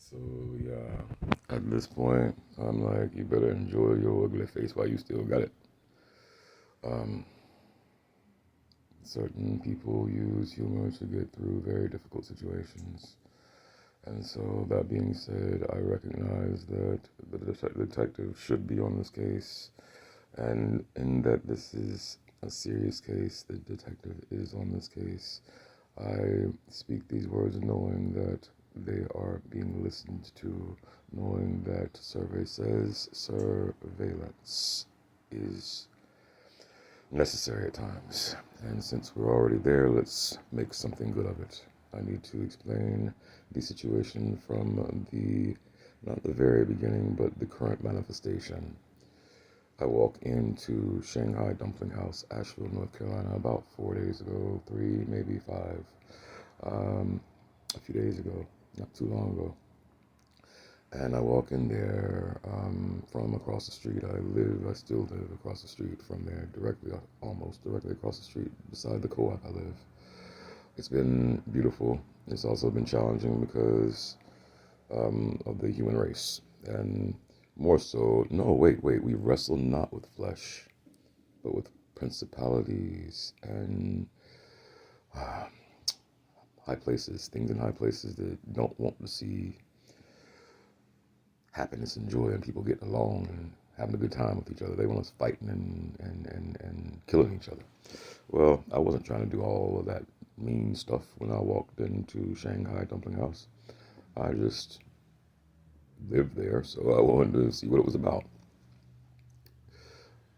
So yeah, at this point, I'm like, you better enjoy your ugly face while you still got it. Um, Certain people use humor to get through very difficult situations. And so, that being said, I recognize that the detective should be on this case, and in that this is a serious case, the detective is on this case. I speak these words knowing that they are being listened to, knowing that survey says surveillance is necessary at times. And since we're already there, let's make something good of it. I need to explain the situation from not the very beginning, but the current manifestation. I walked into Shanghai Dumpling House, Asheville, North Carolina, about 4 days ago, three, maybe five, um, a few days ago, not too long ago. And I walk in there from across the street. I still live across the street from there, directly, almost directly across the street, beside the co-op I live. It's been beautiful. It's also been challenging because of the human race. And more so, no, wait, we wrestle not with flesh, but with principalities and uh, high places, things in high places that don't want to see happiness and joy and people getting along and having a good time with each other. They want us fighting and killing each other. Well, I wasn't trying to do all of that mean stuff when I walked into Shanghai Dumpling House. I just lived there, so I wanted to see what it was about.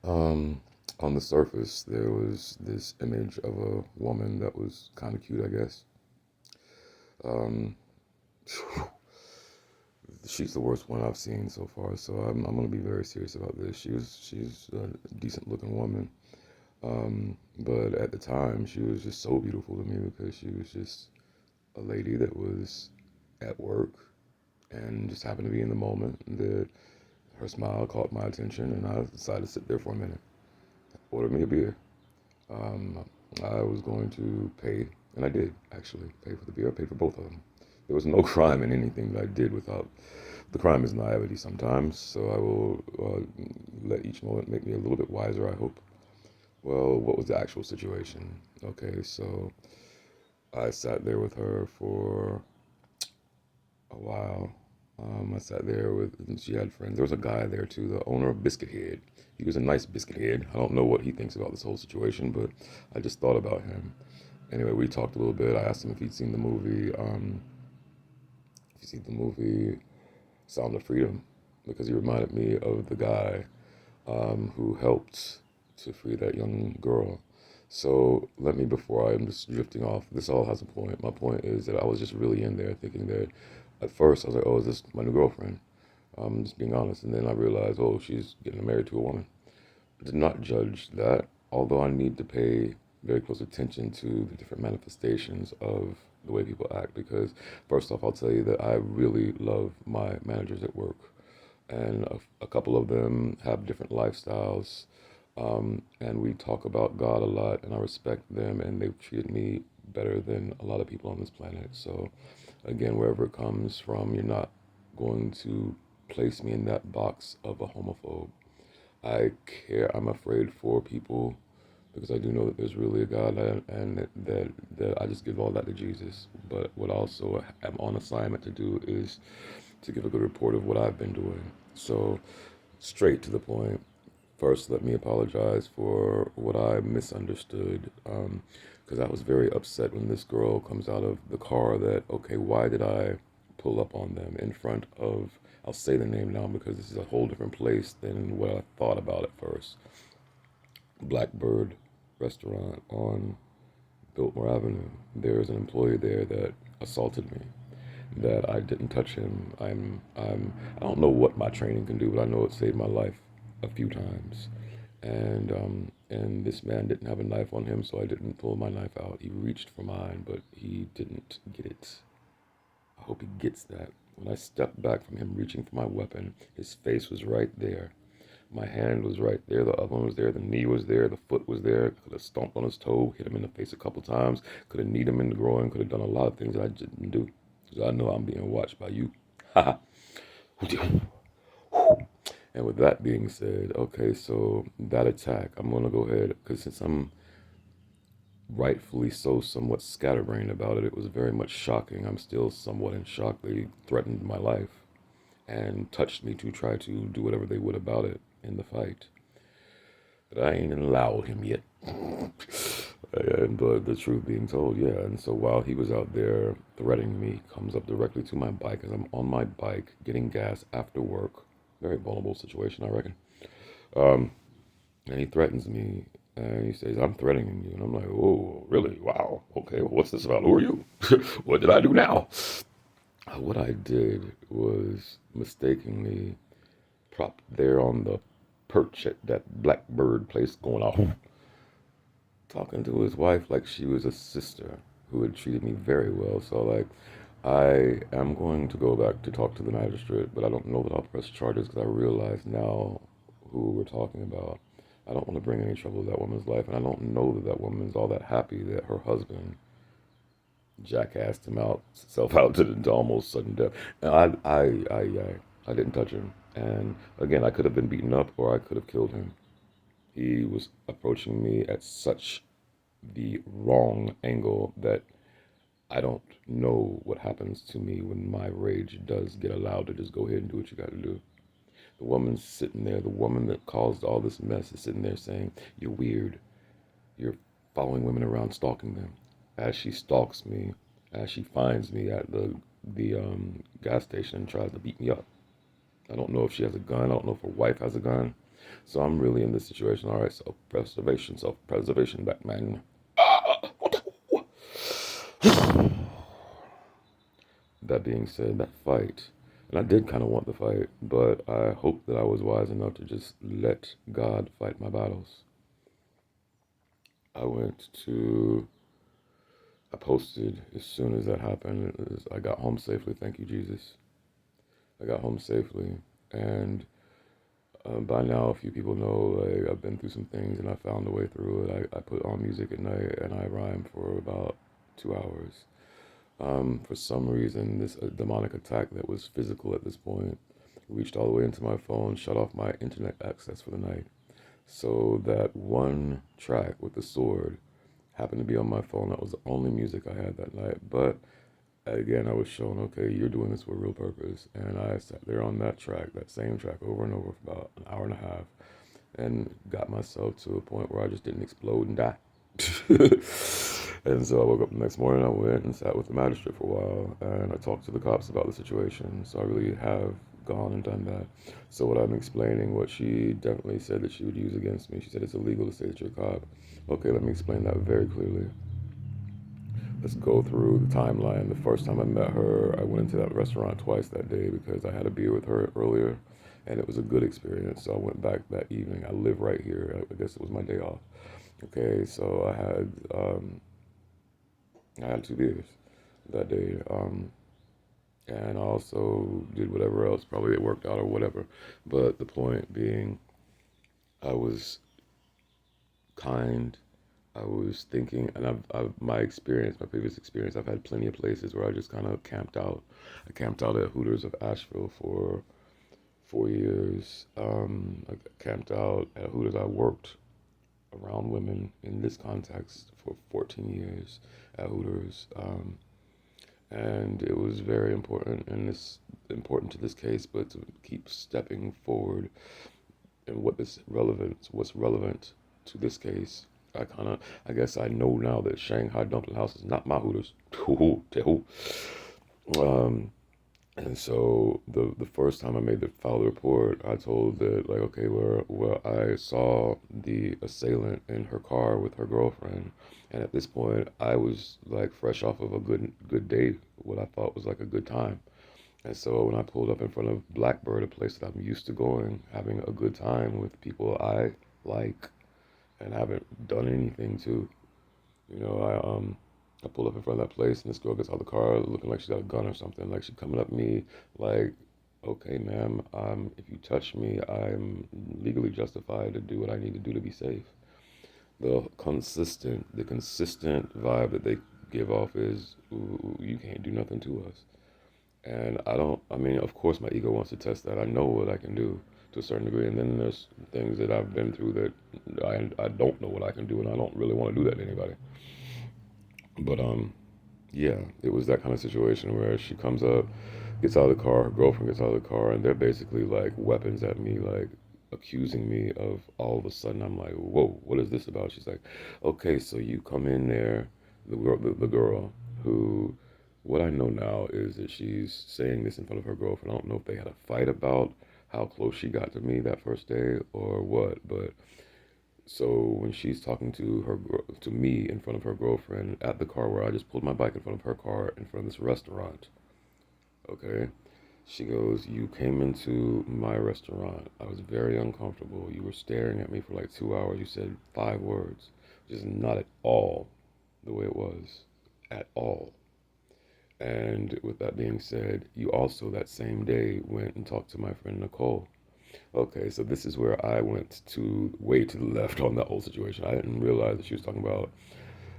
Um, on the surface, there was this image of a woman that was kind of cute, I guess. Um, she's the worst one I've seen so far, so I'm gonna be very serious about this. She's a decent looking woman, but at the time she was just so beautiful to me because she was just a lady that was at work and just happened to be in the moment. That her smile caught my attention, and I decided to sit there for a minute, order me a beer. Um, I was going to pay, and I did actually pay for the beer. I paid for both of them. There was no crime in anything that I did without. The crime is naivety sometimes, so I will let each moment make me a little bit wiser, I hope. Well, what was the actual situation? Okay, so I sat there with her for a while. I sat there with, and she had friends. There was a guy there too, the owner of Biscuit Head. He was a nice biscuit head. I don't know what he thinks about this whole situation, but I just thought about him. Anyway, we talked a little bit. I asked him if he'd seen the movie, if he'd seen the movie Sound of Freedom, because he reminded me of the guy who helped to free that young girl. So let me, before I'm just drifting off, this all has a point. My point is that I was just really in there thinking that at first I was like, oh, is this my new girlfriend? I'm just being honest. And then I realized, oh, she's getting married to a woman. I did not judge that, although I need to pay very close attention to the different manifestations of the way people act. Because, first off, I'll tell you that I really love my managers at work. And a couple of them have different lifestyles. And we talk about God a lot, and I respect them, and they've treated me better than a lot of people on this planet. So, again, wherever it comes from, you're not going to place me in that box of a homophobe. I care. I'm afraid for people because I do know that there's really a God, and that I just give all that to Jesus. But what I also am on assignment to do is to give a good report of what I've been doing. So, straight to the point. First, let me apologize for what I misunderstood. Because I was very upset when this girl comes out of the car that, okay, why did I pull up on them in front of, I'll say the name now because this is a whole different place than what I thought about at first. Blackbird restaurant on Biltmore Avenue. There's an employee there that assaulted me. That I didn't touch him. I don't know what my training can do, but I know it saved my life a few times. And this man didn't have a knife on him, so I didn't pull my knife out. He reached for mine, but he didn't get it. I hope he gets that. When I stepped back from him reaching for my weapon, his face was right there. My hand was right there. The other one was there. The knee was there. The foot was there. Could have stomped on his toe, hit him in the face a couple times. Could have kneed him in the groin. Could have done a lot of things that I didn't do. Because I know I'm being watched by you. And with that being said, okay, so that attack, I'm gonna go ahead because since I'm rightfully so somewhat scatterbrained about it, it was very much shocking. I'm still somewhat in shock. They threatened my life and touched me to try to do whatever they would about it in the fight. But I ain't allowed him yet. And but the truth being told, yeah. And so while he was out there threatening me, comes up directly to my bike as I'm on my bike getting gas after work. Very vulnerable situation, I reckon. Um, and he threatens me, and he says, "I'm threatening you." And I'm like, "Oh, really? Wow. Okay. Well, what's this about? Who are you? What did I do now?" What I did was mistakenly propped there on the perch at that blackbird place going off, talking to his wife like she was a sister who had treated me very well. So, like, I am going to go back to talk to the magistrate, but I don't know that I'll press charges because I realize now who we're talking about. I don't want to bring any trouble to that woman's life, and I don't know that that woman's all that happy that her husband jackassed himself out to almost sudden death. And I didn't touch him. And again, I could have been beaten up or I could have killed him. He was approaching me at such the wrong angle that I don't know what happens to me when my rage does get allowed to just go ahead and do what you got to do. The woman's sitting there, the woman that caused all this mess is sitting there saying, "You're weird. You're following women around, stalking them." As she stalks me, as she finds me at the gas station and tries to beat me up. I don't know if she has a gun. I don't know if her wife has a gun. So I'm really in this situation. All right, self-preservation, Batman. That being said, that fight, and I did kind of want the fight, but I hope that I was wise enough to just let God fight my battles. I went to, I posted as soon as that happened. I got home safely. Thank you, Jesus. I got home safely. And by now, a few people know like I've been through some things and I found a way through it. I put on music at night and I rhyme for about 2 hours. For some reason, this demonic attack that was physical at this point reached all the way into my phone, shut off my internet access for the night. So that one track with the sword happened to be on my phone. That was the only music I had that night. But again, I was shown, okay, you're doing this for a real purpose. And I sat there on that track, that same track, over and over for about an hour and a half, and got myself to a point where I just didn't explode and die. And so I woke up the next morning, I went and sat with the magistrate for a while, and I talked to the cops about the situation. So I really have gone and done that. So what I'm explaining, what she definitely said that she would use against me, she said it's illegal to say that you're a cop. Okay, let me explain that very clearly. Let's go through the timeline. The first time I met her, I went into that restaurant twice that day because I had a beer with her earlier, and it was a good experience. So I went back that evening. I live right here. I guess it was my day off. Okay, so I had 2 beers that day, and I also did whatever else. Probably it worked out or whatever. But the point being, I was kind. I was thinking, and my experience, my previous experience, I've had plenty of places where I just kind of camped out. I camped out at Hooters of Asheville for 4 years. I camped out at Hooters. I worked around women in this context for 14 years at Hooters. And it was very important, and it's important to this case, but to keep stepping forward and what's relevant to this case. I guess I know now that Shanghai Dumpling House is not my Hooters. um, and so the first time I made the file report, I told that like, okay, where I saw the assailant in her car with her girlfriend, and at this point I was like fresh off of a good day, what I thought was like a good time. And so when I pulled up in front of Blackbird, a place that I'm used to going, having a good time with people I like and haven't done anything to, I pulled up in front of that place and this girl gets out of the car looking like she got a gun or something. Like she coming up to me like, okay, ma'am, if you touch me, I'm legally justified to do what I need to do to be safe. The consistent vibe that they give off is, ooh, you can't do nothing to us. And I mean, of course, my ego wants to test that. I know what I can do to a certain degree. And then there's things that I've been through that I don't know what I can do, and I don't really want to do that to anybody. But, yeah, it was that kind of situation where she comes up, gets out of the car, her girlfriend gets out of the car, and they're basically like weapons at me, like accusing me of all of a sudden. I'm like, whoa, what is this about? She's like, okay, so you come in there, the girl who, what I know now is that she's saying this in front of her girlfriend. I don't know if they had a fight about how close she got to me that first day or what, but so when she's talking to to me in front of her girlfriend at the car where I just pulled my bike in front of her car in front of this restaurant, okay? She goes, "You came into my restaurant. I was very uncomfortable. You were staring at me for like 2 hours. You said 5 words, which is not at all the way it was, at all." And with that being said, you also that same day went and talked to my friend Nicole. Okay, so this is where I went to way to the left on that whole situation. I didn't realize that she was talking about,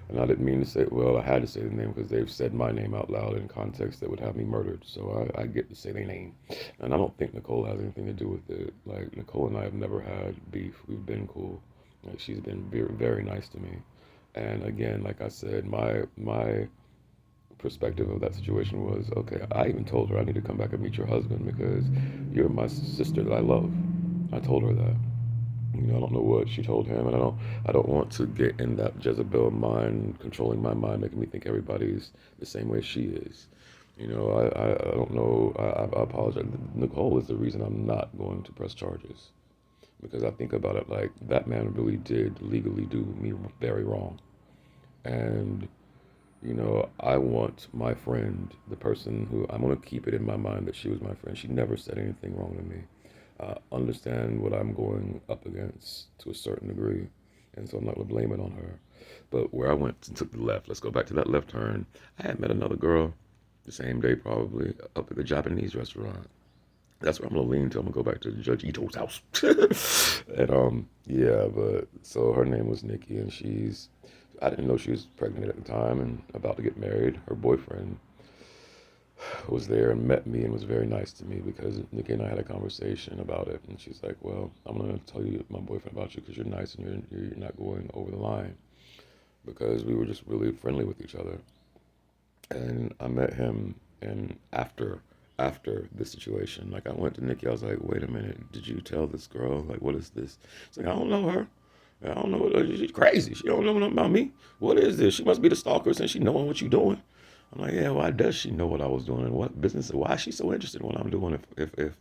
and I didn't mean to say, well, I had to say the name because they've said my name out loud in context that would have me murdered. So I get to say their name. And I don't think Nicole has anything to do with it. Like, Nicole and I have never had beef. We've been cool. Like, she's been very, very nice to me. And again, like I said, my perspective of that situation was, okay, I even told her I need to come back and meet your husband because you're my sister that I love. I told her that. I don't know what she told him, and I don't want to get in that Jezebel mind, controlling my mind, making me think everybody's the same way she is. I don't know. I apologize. Nicole is the reason I'm not going to press charges because I think about it like that man really did legally do me very wrong, and I want my friend, the person who I'm going to keep it in my mind that she was my friend. She never said anything wrong to me. Understand what I'm going up against to a certain degree. And so I'm not going to blame it on her. But where I went and took the left, let's go back to that left turn. I had met another girl the same day, probably, up at the Japanese restaurant. That's where I'm gonna lean to. I'm gonna go back to Judge Ito's house. And yeah, but so her name was Nikki, and I didn't know she was pregnant at the time and about to get married. Her boyfriend was there and met me and was very nice to me because Nikki and I had a conversation about it. And she's like, "Well, I'm gonna tell you my boyfriend about you because you're nice and you're not going over the line." Because we were just really friendly with each other. And I met him, and after the situation, like I went to Nikki, I was like, "Wait a minute, did you tell this girl? Like, what is this?" She's like, "I don't know her. I don't know. She's crazy. She don't know nothing about me. What is this? She must be the stalker since she knowing what you doing." I'm like, "Yeah, why does she know what I was doing and what business? Why is she so interested in what I'm doing? If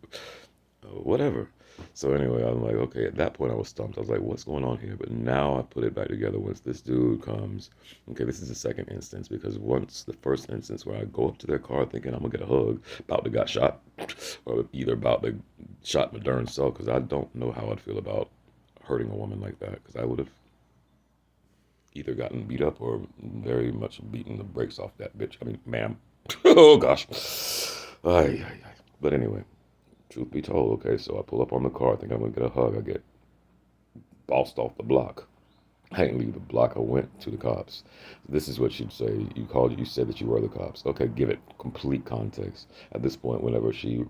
whatever." So anyway, I'm like, okay, at that point I was stumped. I was like, what's going on here? But now I put it back together once this dude comes. Okay, this is the second instance because once the first instance where I go up to their car thinking I'm gonna get a hug, about to got shot, or either about to shot my darn self because I don't know how I'd feel about hurting a woman like that because I would have either gotten beat up or very much beaten the brakes off that bitch. I mean, ma'am. Oh gosh. Ay, ay, ay. But anyway, truth be told, okay, so I pull up on the car, I think I'm gonna get a hug. I get bossed off the block. I didn't leave the block, I went to the cops. This is what she'd say. You said that you were the cops. Okay, give it complete context. At this point, whenever she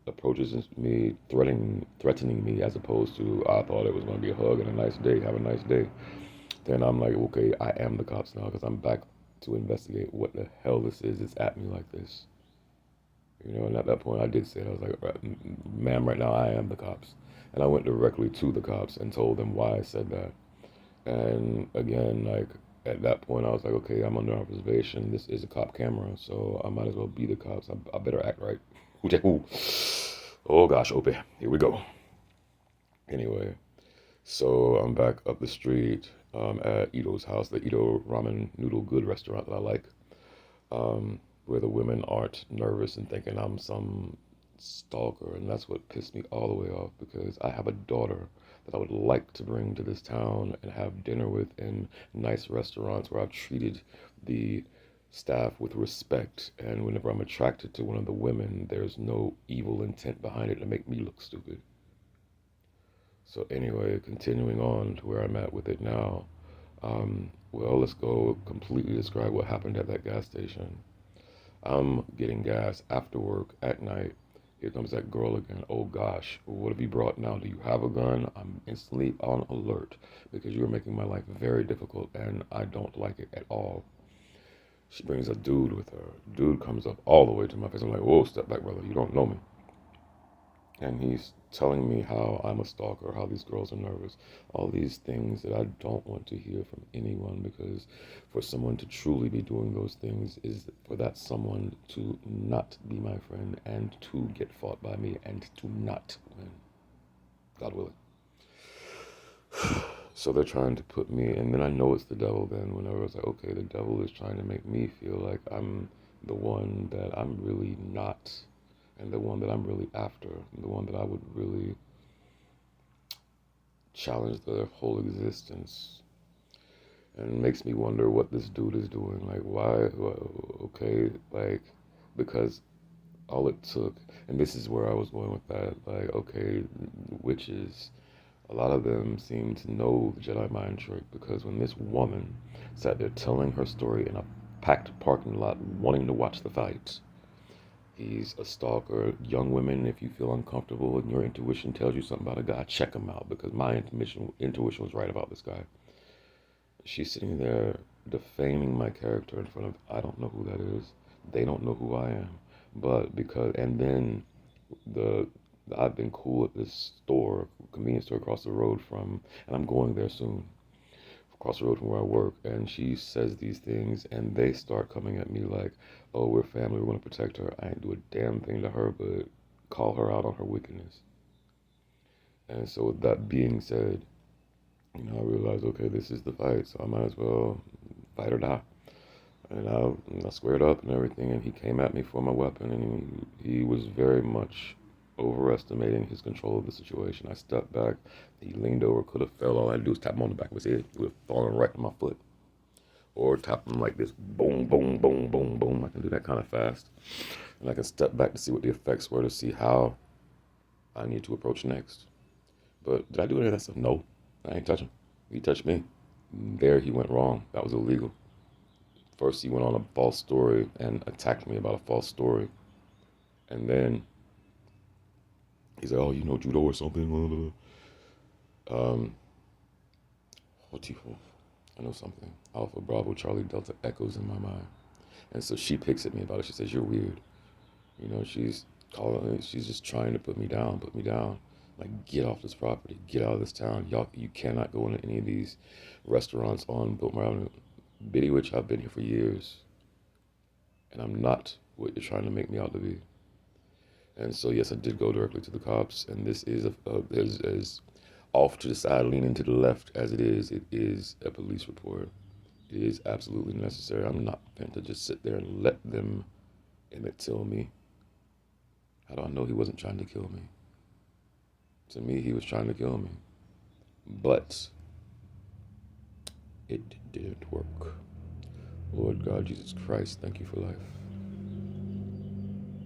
approaches me, threatening me, as opposed to I thought it was gonna be a hug and a nice day, have a nice day. Then I'm like, okay, I am the cops now because I'm back to investigate what the hell this is. It's at me like this. And at that point, I did say it. I was like, "Ma'am, right now I am the cops." And I went directly to the cops and told them why I said that. And again, like, at that point, I was like, okay, I'm under observation. This is a cop camera, so I might as well be the cops. I better act right. Ooh. Oh gosh, Opie, here we go. Anyway, so I'm back up the street at Ito's house, the Ito Ramen Noodle Good restaurant that I like. Where the women aren't nervous and thinking I'm some stalker. And that's what pissed me all the way off because I have a daughter that I would like to bring to this town and have dinner with in nice restaurants where I've treated the staff with respect. And whenever I'm attracted to one of the women, there's no evil intent behind it to make me look stupid. So, anyway, continuing on to where I'm at with it now. Well, let's go completely describe what happened at that gas station. I'm getting gas after work at night. Here comes that girl again. Oh gosh, what have you brought now? Do you have a gun? I'm instantly on alert because you are making my life very difficult and I don't like it at all. She brings a dude with her. Dude comes up all the way to my face. I'm like, whoa, step back, brother. You don't know me. And he's telling me how I'm a stalker, how these girls are nervous, all these things that I don't want to hear from anyone, because for someone to truly be doing those things is for that someone to not be my friend and to get fought by me and to not win. God willing. So they're trying to put me, and then I know it's the devil. Then whenever it's like, okay, the devil is trying to make me feel like I'm the one that I'm really not, and the one that I'm really after, the one that I would really challenge their whole existence. And it makes me wonder what this dude is doing. Like, why? Okay, like, because all it took, and this is where I was going with that. Like, okay, witches, a lot of them seem to know the Jedi mind trick, because when this woman sat there telling her story in a packed parking lot, wanting to watch the fights, he's a stalker. Young women, if you feel uncomfortable and your intuition tells you something about a guy, check him out, because my intuition was right about this guy. She's sitting there defaming my character in front of, I don't know who that is. They don't know who I am. But because, and then the I've been cool at this store, convenience store across the road from, and I'm going there soon, across the road from where I work, and she says these things, and they start coming at me like, oh, we're family, we're going to protect her. I ain't do a damn thing to her but call her out on her wickedness. And so with that being said, I realized, okay, this is the fight, so I might as well fight or die. And I squared up and everything, and he came at me for my weapon, and he was very much overestimating his control of the situation. I stepped back, he leaned over, could have fell. All I had to do was tap him on the back of his head. He would have fallen right to my foot. Or tap him like this, boom, boom, boom, boom, boom. I can do that kind of fast. And I can step back to see what the effects were, to see how I need to approach next. But did I do any of that stuff? No, I ain't touching him. He touched me. There he went wrong. That was illegal. First, he went on a false story and attacked me about a false story. And then he said, oh, you know judo or something? Um, Hotifo. I know something. Alpha, Bravo, Charlie, Delta echoes in my mind. And so she picks at me about it. She says, you're weird. She's calling, she's just trying to put me down, put me down. Like, get off this property, get out of this town. Y'all, you cannot go into any of these restaurants on Biltmore Avenue. Biddy Witch, I've been here for years, and I'm not what you're trying to make me out to be. And so, yes, I did go directly to the cops, and this is as off to the side, leaning to the left as it is. It is a police report. It is absolutely necessary. I'm not going to just sit there and let them Emmett till me. How do I know he wasn't trying to kill me? To me, he was trying to kill me. But it didn't work. Lord God Jesus Christ, thank you for life.